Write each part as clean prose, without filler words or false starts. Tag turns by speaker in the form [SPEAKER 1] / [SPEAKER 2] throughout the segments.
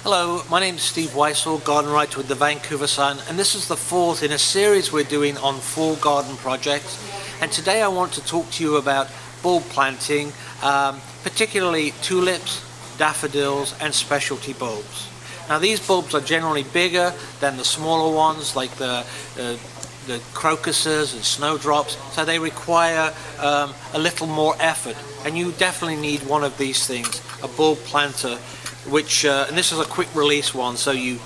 [SPEAKER 1] Hello, my name is Steve Whysall, garden writer with the Vancouver Sun, and this is the fourth in a series we're doing on fall garden projects. And today I want to talk to you about bulb planting, particularly tulips, daffodils and specialty bulbs. Now these bulbs are generally bigger than the smaller ones like the crocuses and snowdrops, so they require a little more effort, and you definitely need one of these things, a bulb planter, which and this is a quick release one, so you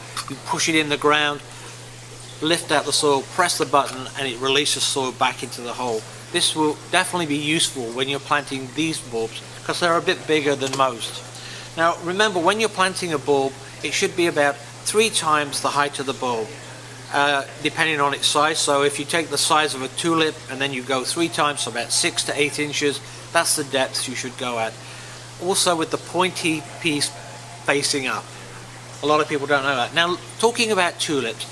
[SPEAKER 1] push it in the ground, lift out the soil, press the button, and it releases soil back into the hole. This will definitely be useful when you're planting these bulbs because they're a bit bigger than most. Now remember, when you're planting a bulb, it should be about 3 times the height of the bulb, depending on its size. So if you take the size of a tulip and then you go 3 times, so about 6 to 8 inches, that's the depth you should go at. Also with the pointy piece facing up. A lot of people don't know that. Now talking about tulips,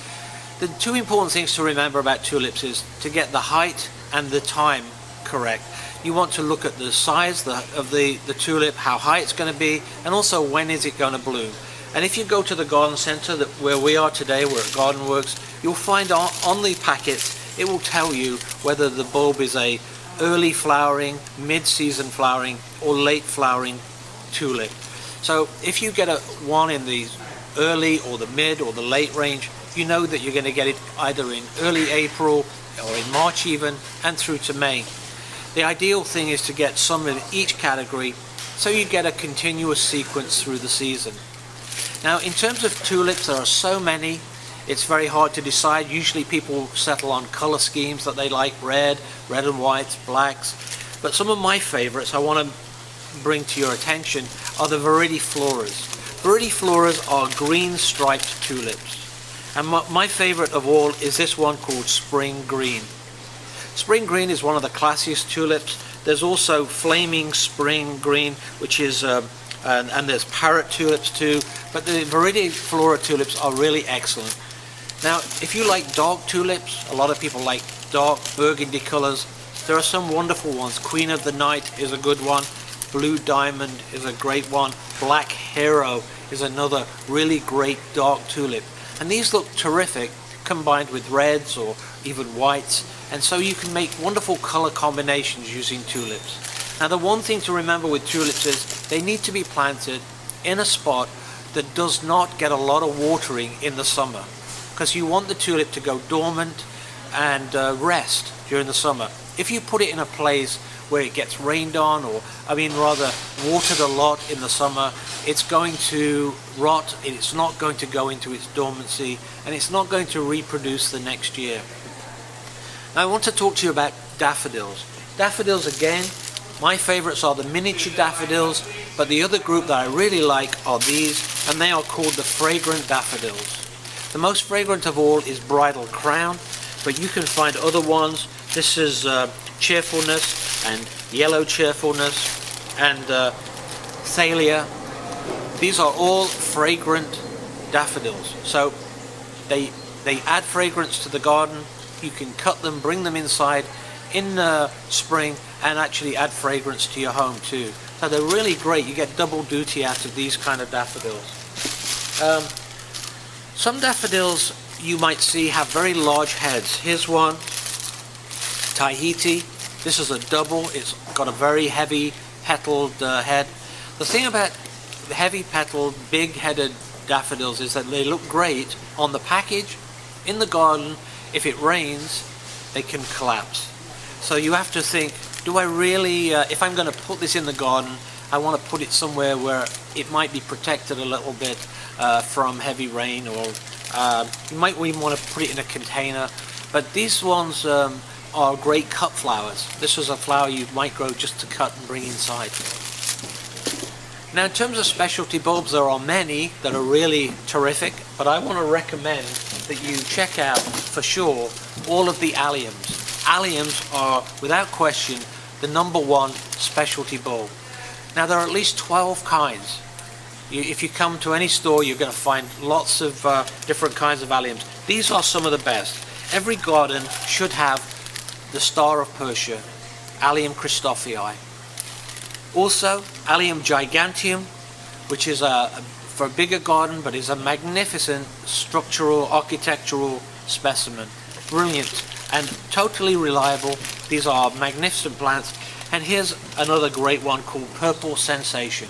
[SPEAKER 1] the 2 important things to remember about tulips is to get the height and the time correct. You want to look at the size of the tulip, how high it's going to be, and also when is it going to bloom. And if you go to the garden centre where we are today, we're at Garden Works, you'll find on the packets it will tell you whether the bulb is a early flowering, mid-season flowering or late flowering tulip. So if you get one in the early or the mid or the late range, you know that you're going to get it either in early April or in March even, and through to May. The ideal thing is to get some in each category so you get a continuous sequence through the season. Now in terms of tulips, there are so many, it's very hard to decide. Usually people settle on colour schemes that they like, red and whites, blacks. But some of my favourites I want to bring to your attention are the Viridifloras. Viridifloras are green striped tulips. And my favourite of all is this one called Spring Green. Spring Green is one of the classiest tulips. There's also Flaming Spring Green, which is and there's parrot tulips too, but the Viridiflora tulips are really excellent. Now if you like dark tulips, a lot of people like dark burgundy colours, there are some wonderful ones. Queen of the Night is a good one, Blue Diamond is a great one, Black Hero is another really great dark tulip, and these look terrific combined with reds or even whites, and so you can make wonderful colour combinations using tulips. Now the one thing to remember with tulips is they need to be planted in a spot that does not get a lot of watering in the summer, because you want the tulip to go dormant and rest during the summer. If you put it in a place where it gets rained on, or rather watered a lot in the summer, it's going to rot, it's not going to go into its dormancy, and it's not going to reproduce the next year. Now I want to talk to you about daffodils. Daffodils, again, my favourites are the miniature daffodils, but the other group that I really like are these, and they are called the Fragrant Daffodils. The most fragrant of all is Bridal Crown, but you can find other ones. This is Cheerfulness and Yellow Cheerfulness and Thalia. These are all fragrant daffodils, so they add fragrance to the garden. You can cut them, bring them inside in spring, and actually add fragrance to your home too. So they're really great. You get double duty out of these kind of daffodils. Some daffodils you might see have very large heads. Here's one, Tahiti. This is a double. It's got a very heavy petaled head. The thing about heavy petaled, big headed daffodils is that they look great on the package. In the garden, if it rains, they can collapse. So you have to think, do I really, if I'm going to put this in the garden, I want to put it somewhere where it might be protected a little bit from heavy rain, or you might even want to put it in a container. But these ones are great cut flowers. This is a flower you might grow just to cut and bring inside. Now in terms of specialty bulbs, there are many that are really terrific, but I want to recommend that you check out for sure all of the alliums. Alliums are without question the #1 specialty bulb. Now there are at least 12 kinds. If you come to any store, you're going to find lots of different kinds of alliums. These are some of the best. Every garden should have the Star of Persia, Allium Christophii. Also, Allium giganteum, which is a for a bigger garden, but is a magnificent structural, architectural specimen. Brilliant and totally reliable. These are magnificent plants. And here's another great one called Purple Sensation.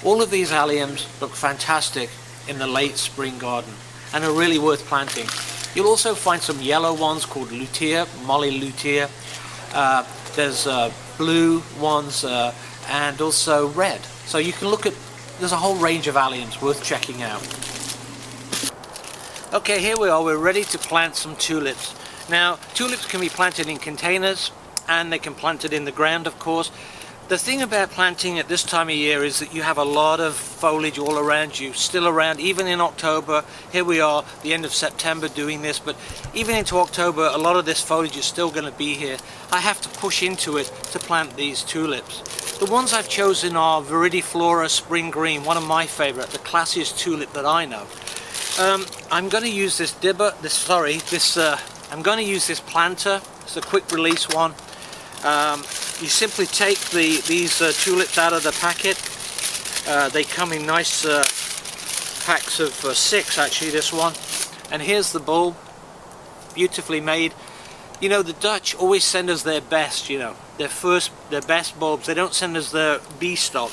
[SPEAKER 1] All of these alliums look fantastic in the late spring garden and are really worth planting. You'll also find some yellow ones called lutea, Molly lutea. There's blue ones and also red. So you can look at, there's a whole range of alliums worth checking out. Okay, here we are, we're ready to plant some tulips. Now, tulips can be planted in containers and they can plant it in the ground, of course. The thing about planting at this time of year is that you have a lot of foliage all around you, still around, even in October. Here we are, the end of September doing this, but even into October, a lot of this foliage is still going to be here. I have to push into it to plant these tulips. The ones I've chosen are Viridiflora Spring Green, one of my favorite, the classiest tulip that I know. I'm going to use this I'm going to use this planter. It's a quick release one. You simply take these tulips out of the packet. They come in nice packs of 6, actually, this one. And here's the bulb, beautifully made. You know, the Dutch always send us their best, you know, their best bulbs. They don't send us their B stock.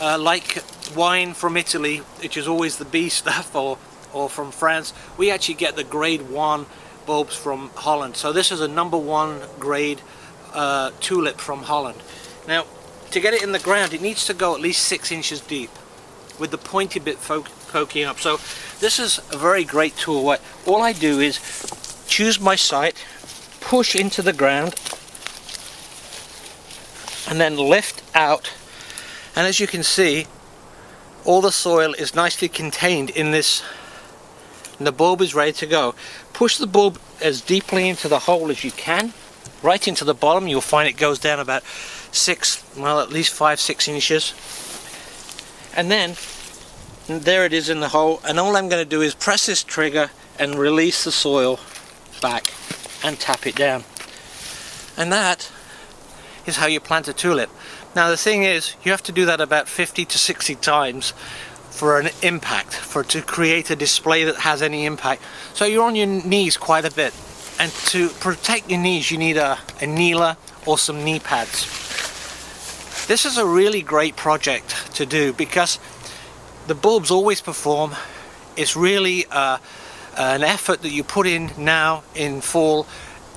[SPEAKER 1] Like wine from Italy, which is always the B stuff, or from France, we actually get the grade 1 bulbs from Holland. So this is a #1 grade tulip from Holland. Now, to get it in the ground, it needs to go at least 6 inches deep with the pointy bit poking up. So this is a very great tool. All I do is choose my site, push into the ground, and then lift out. And as you can see, all the soil is nicely contained in this, and the bulb is ready to go. Push the bulb as deeply into the hole as you can, right into the bottom. You'll find it goes down about 6, well, at least 5-6 inches. And then there it is in the hole, and all I'm going to do is press this trigger and release the soil back and tap it down. And that is how you plant a tulip. Now the thing is, you have to do that about 50 to 60 times for an impact, to create a display that has any impact. So you're on your knees quite a bit, and to protect your knees you need a kneeler or some knee pads. This is a really great project to do because the bulbs always perform. It's really an effort that you put in now in fall,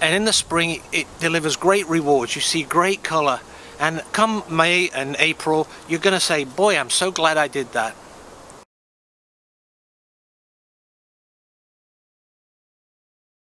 [SPEAKER 1] and in the spring it delivers great rewards. You see great color, and come May and April you're going to say, boy, I'm so glad I did that.